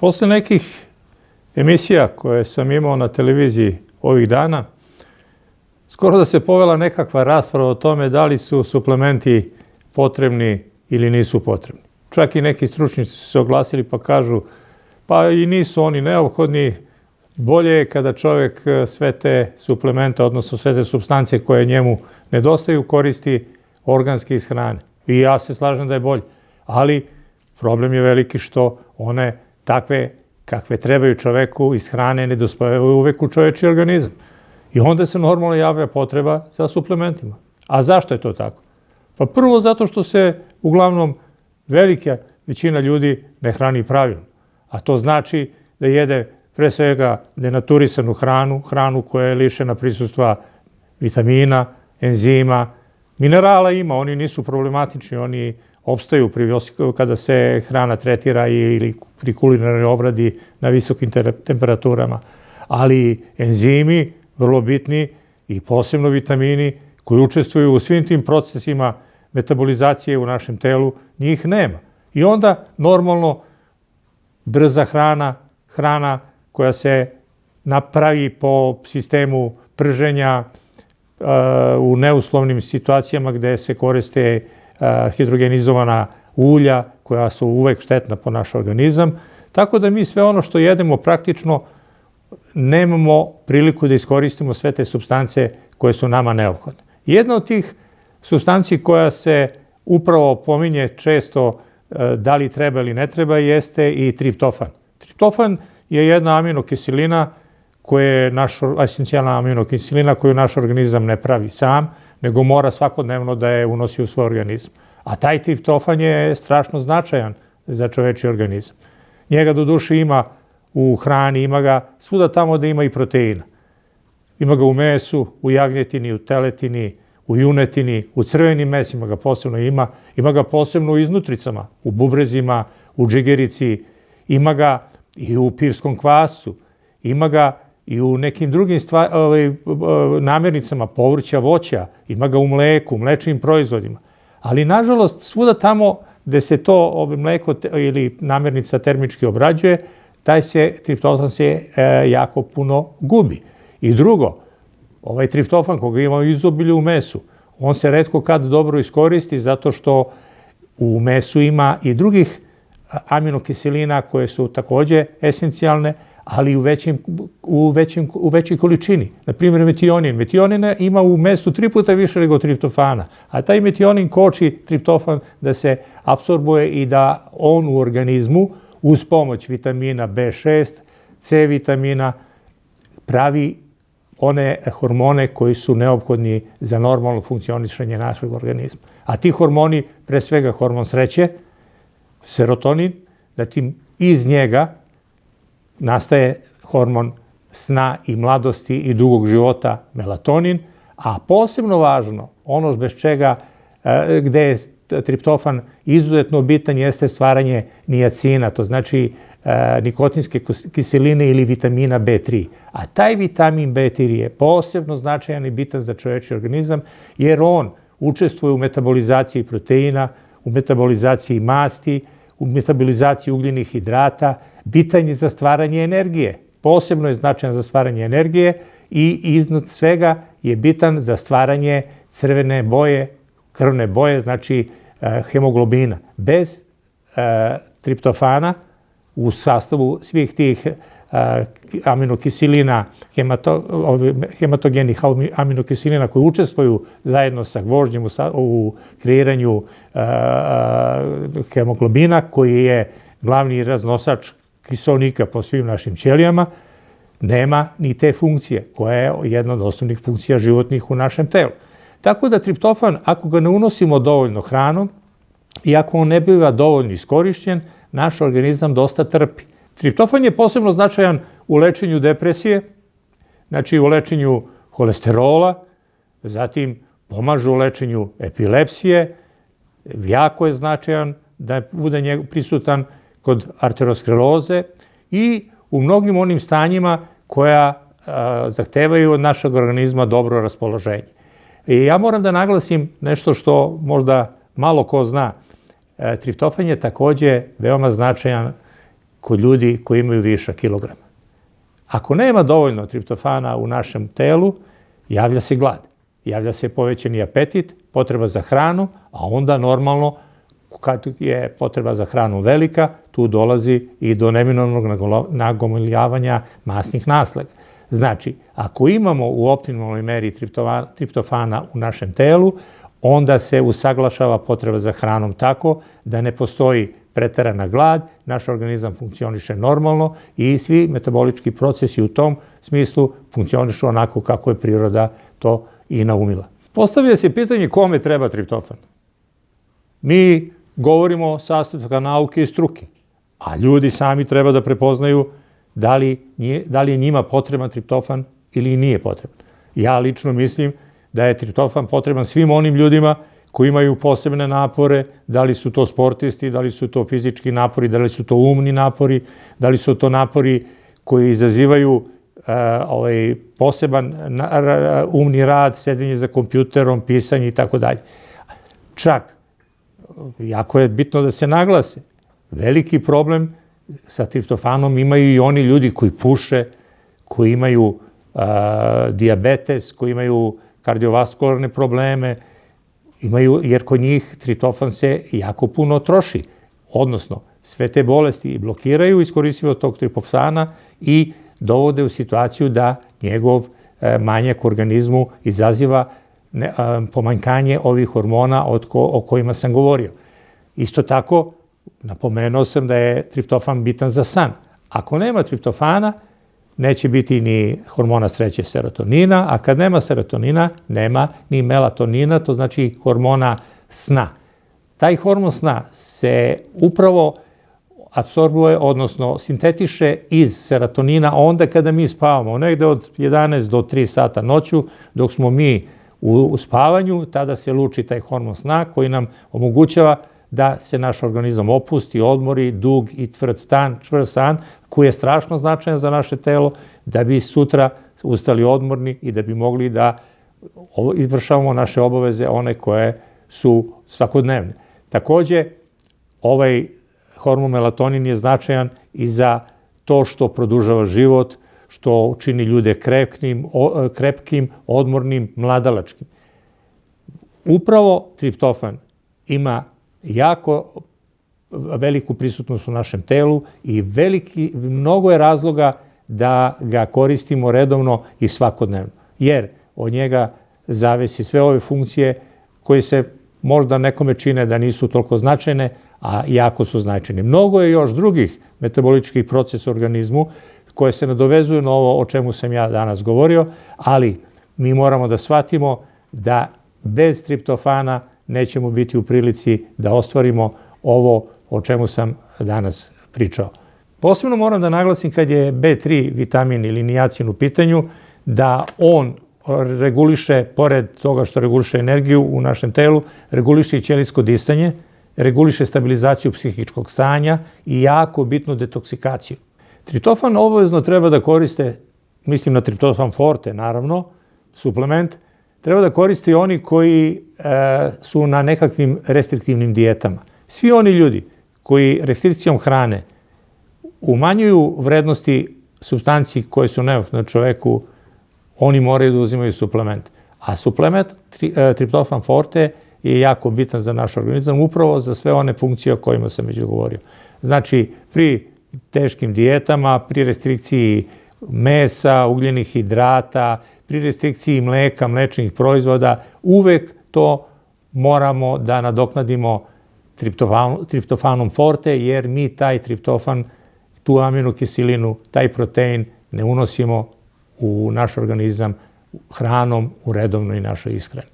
Posle nekih emisija koje sam imao na televiziji ovih dana, skoro da se povela nekakva rasprava o tome da li su suplementi potrebni ili nisu potrebni. Čak i neki stručnjaci su se oglasili pa kažu pa i nisu oni neophodni, bolje je kada čovjek sve te suplemente, odnosno sve te supstance koje njemu nedostaju, koristi organski iz hrane. I ja se slažem da je bolje. Ali problem je veliki što one takve kakve trebaju čoveku iz hrane ne dospevaju uvek u čovečji organizam. I onda se normalno javlja potreba za suplementima. A zašto je to tako? Pa prvo zato što se uglavnom velika većina ljudi ne hrani pravilno. A to znači da jede pre svega denaturisanu hranu, hranu koja je lišena prisustva vitamina, enzima, minerala ima, oni nisu problematični, oni opstaju kada se hrana tretira ili pri kulinarnoj obradi na visokim temperaturama. Ali enzimi, vrlo bitni i posebno vitamini koji učestvuju u svim tim procesima metabolizacije u našem telu, njih nema. I onda normalno brza hrana, hrana koja se napravi po sistemu prženja u neuslovnim situacijama gde se koriste hidrogenizovana ulja koja su uvek štetna po naš organizam. Tako da mi sve ono što jedemo praktično nemamo priliku da iskoristimo sve te supstance koje su nama neophodne. Jedna od tih supstanci koja se upravo pominje često da li treba ili ne treba jeste i triptofan. Triptofan je jedna aminokiselina koja je esencijalna aminokiselina koju naš organizam ne pravi sam, nego mora svakodnevno da je unosi u svoj organizam. A taj triptofan je strašno značajan za čovečji organizam. Njega do duše ima u hrani, ima ga svuda tamo da ima i proteina. Ima ga u mesu, u jagnjetini, u teletini, u junetini, u crvenim mesima ga posebno ima ga posebno u iznutricama, u bubrezima, u džigerici, ima ga i u pivskom kvasu, ima ga i u nekim drugim namirnicama, povrća, voća, ima ga u mleku, mlečnim proizvodima. Ali, nažalost, svuda tamo gde se to mleko ili namirnica termički obrađuje, taj triptofan se jako puno gubi. I drugo, ovaj triptofan koga ima u izobilju u mesu, on se retko kad dobro iskoristi zato što u mesu ima i drugih aminokiselina koje su takođe esencijalne, ali u većoj količini. Naprimjer, metionin. Metionina ima u mesu 3 puta više nego triptofana, a taj metionin koči triptofan da se apsorbuje i da on u organizmu uz pomoć vitamina B6, C vitamina pravi one hormone koji su neophodni za normalno funkcionisanje našeg organizma. A ti hormoni, pre svega hormon sreće, serotonin, zatim iz njega nastaje hormon sna i mladosti i dugog života, melatonin, a posebno važno, ono bez čega, gde je triptofan izuzetno bitan, jeste stvaranje niacina, to znači nikotinske kiseline ili vitamina B3. A taj vitamin B3 je posebno značajan i bitan za čovečji organizam, jer on učestvuje u metabolizaciji proteina, u metabolizaciji masti, u metabolizaciji ugljenih hidrata, bitan je za stvaranje energije. Posebno je značajan za stvaranje energije i iznad svega je bitan za stvaranje crvene boje, krvne boje, znači hemoglobina. Bez triptofana u sastavu svih tih aminokiselina, hematogenih aminokiselina koji učestvuju zajedno sa gvožđem u kreiranju hemoglobina, koji je glavni raznosač kiseonika po svim našim ćelijama, nema ni te funkcije, koja je jedna od osnovnih funkcija životnih u našem telu. Tako da triptofan, ako ga ne unosimo dovoljno hranom i ako on ne biva dovoljno iskorišćen, naš organizam dosta trpi. Triptofan je posebno značajan u lečenju depresije, znači u lečenju holesterola, zatim pomaže u lečenju epilepsije, jako je značajan da bude prisutan kod arterioskleroze i u mnogim onim stanjima koja zahtevaju od našeg organizma dobro raspoloženje. I ja moram da naglasim nešto što možda malo ko zna. Triptofan je takođe veoma značajan kod ljudi koji imaju višak kilograma. Ako nema dovoljno triptofana u našem telu, javlja se glad, javlja se povećani apetit, potreba za hranu, a onda normalno, kad je potreba za hranu velika, tu dolazi i do neminovnog nagomiljavanja masnih naslaga. Znači, ako imamo u optimalnoj meri triptofana u našem telu, onda se usaglašava potreba za hranom tako da ne postoji preterana glad, naš organizam funkcioniše normalno i svi metabolički procesi u tom smislu funkcionišu onako kako je priroda to i naumila. Postavlja se pitanje kome treba triptofan. Mi govorimo o sastavka nauke i struke, a ljudi sami treba da prepoznaju da li je njima potreban triptofan ili nije potreban. Ja lično mislim da je triptofan potreban svim onim ljudima koji imaju posebne napore, da li su to sportisti, da li su to fizički napori, da li su to umni napori, da li su to napori koji izazivaju poseban umni rad, sedenje za kompjuterom, pisanje i tako dalje. Čak, jako je bitno da se naglase, veliki problem sa triptofanom imaju i oni ljudi koji puše, koji imaju dijabetes, koji imaju kardiovaskularne probleme, jer kod njih triptofan se jako puno troši. Odnosno, sve te bolesti blokiraju iskoristivost tog triptofana i dovode u situaciju da njegov manjak u organizmu izaziva pomanjkanje ovih hormona o kojima sam govorio. Isto tako, napomenuo sam da je triptofan bitan za san. Ako nema triptofana, neće biti ni hormona sreće serotonina, a kad nema serotonina, nema ni melatonina, to znači hormona sna. Taj hormon sna se upravo apsorbuje, odnosno sintetiše iz serotonina onda kada mi spavamo, negde od 11 do 3 sata noću, dok smo mi u spavanju, tada se luči taj hormon sna koji nam omogućava da se naš organizam opusti, odmori, dug i čvrst san, koji je strašno značajan za naše telo, da bi sutra ustali odmorni i da bi mogli da izvršavamo naše obaveze, one koje su svakodnevne. Takođe, ovaj hormon melatonin je značajan i za to što produžava život, što čini ljude krepkim, odmornim, mladalačkim. Upravo triptofan ima jako veliku prisutnost u našem telu i mnogo je razloga da ga koristimo redovno i svakodnevno. Jer od njega zavisi sve ove funkcije koje se možda nekome čine da nisu toliko značajne, a jako su značajne. Mnogo je još drugih metaboličkih procesa u organizmu koje se nadovezuju na ovo o čemu sam ja danas govorio, ali mi moramo da shvatimo da bez triptofana nećemo biti u prilici da ostvarimo ovo o čemu sam danas pričao. Posebno moram da naglasim kad je B3 vitamin ili niacin u pitanju, da on reguliše, pored toga što reguliše energiju u našem telu, reguliše i ćelijsko disanje, reguliše stabilizaciju psihičkog stanja i jako bitnu detoksikaciju. Triptofan obavezno treba da koriste, mislim na triptofan forte naravno, suplement, treba da koriste i oni koji su na nekakvim restriktivnim dijetama. Svi oni ljudi koji restrikcijom hrane umanjuju vrednosti supstanci koje su neophodne čoveku, oni moraju da uzimaju suplement. A suplement triptofan forte je jako bitan za naš organizam, upravo za sve one funkcije o kojima sam već govorio. Znači, pri teškim dijetama, pri restrikciji mesa, ugljenih hidrata, pri restrikciji mleka, mlečnih proizvoda, uvek to moramo da nadoknadimo triptofanom forte, jer mi taj triptofan, tu aminokiselinu, taj protein ne unosimo u naš organizam hranom u redovnoj našoj ishrani.